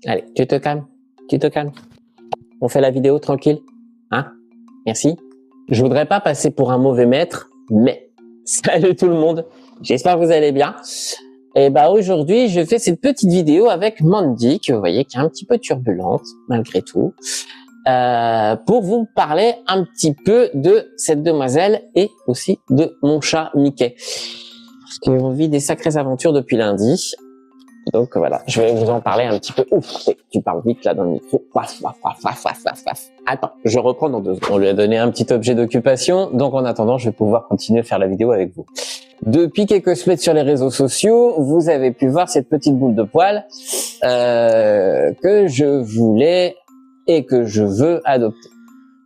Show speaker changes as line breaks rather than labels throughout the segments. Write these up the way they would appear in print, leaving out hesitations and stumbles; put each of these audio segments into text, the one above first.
Allez, tu te calmes. Tu te calmes. On fait la vidéo tranquille. Hein? Merci. Je voudrais pas passer pour un mauvais maître, mais salut tout le monde. J'espère que vous allez bien. Et bah aujourd'hui, je fais cette petite vidéo avec Mandy, que vous voyez qui est un petit peu turbulente malgré tout, pour vous parler un petit peu de cette demoiselle et aussi de mon chat Mickey. Parce qu'on vit des sacrées aventures depuis lundi. Donc voilà, je vais vous en parler un petit peu. Ouf, tu parles vite là dans le micro. Attends, je reprends dans 2 secondes. On lui a donné un petit objet d'occupation, donc en attendant, je vais pouvoir continuer à faire la vidéo avec vous. Depuis quelques semaines sur les réseaux sociaux, vous avez pu voir cette petite boule de poil que je voulais et que je veux adopter.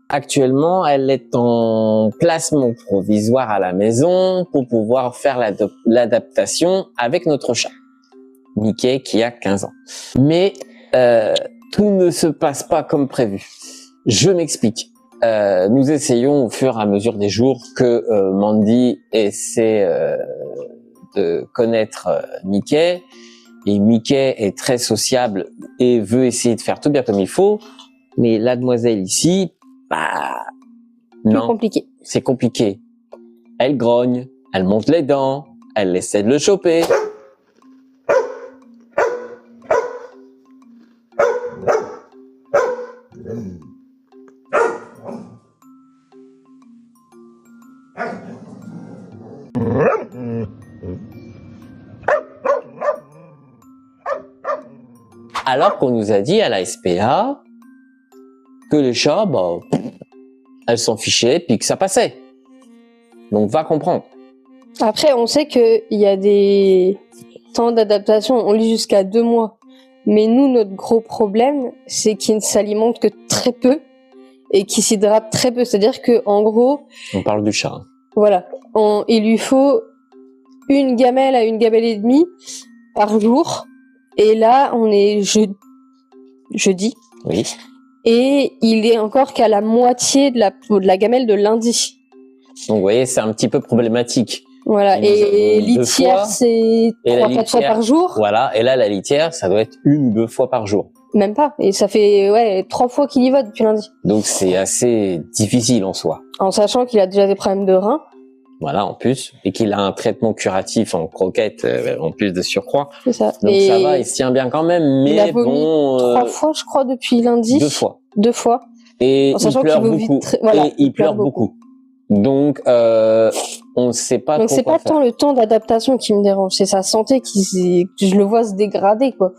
Actuellement, elle est en placement provisoire à la maison pour pouvoir faire l'adaptation avec notre chat. Mickey qui a 15 ans. Mais tout ne se passe pas comme prévu. Je m'explique. Nous essayons au fur et à mesure des jours que Mandy essaie de connaître Mickey. Et Mickey est très sociable et veut essayer de faire tout bien comme il faut. Mais la demoiselle ici, bah non,
compliqué.
C'est compliqué. Elle grogne, elle monte les dents, elle essaie de le choper. Alors qu'on nous a dit à la SPA que les chats, bah, elles s'en fichaient puis que ça passait. Donc va comprendre.
Après, on sait qu'il y a des temps d'adaptation, on lit jusqu'à 2 mois. Mais nous, notre gros problème, c'est qu'il ne s'alimente que très peu et qu'il s'hydrate très peu. C'est-à-dire que, en gros,
on parle du chat.
Voilà, il lui faut 1 gamelle à 1 gamelle et demie par jour. Et là, on est jeudi.
Oui.
Et il est encore qu'à la moitié de la gamelle de lundi.
Donc, vous voyez, c'est un petit peu problématique.
Voilà, et litière, c'est 3-4 fois par jour.
Voilà, et là, la litière, ça doit être 1 ou 2 fois par jour.
Même pas, et ça fait 3 fois qu'il y va depuis lundi.
Donc, c'est assez difficile en soi.
En sachant qu'il a déjà des problèmes de reins.
Voilà, en plus, et qu'il a un traitement curatif en croquettes, en plus de surcroît.
C'est ça.
Donc ça va, il se tient bien quand même, mais
il a vomi
bon...
3 fois, je crois, depuis lundi.
2 fois.
2 fois.
Et il pleure beaucoup.
Voilà,
et il pleure beaucoup. Donc, on ne sait pas trop quoi faire.
Donc c'est pas tant le temps d'adaptation qui me dérange, c'est sa santé je le vois se dégrader, quoi.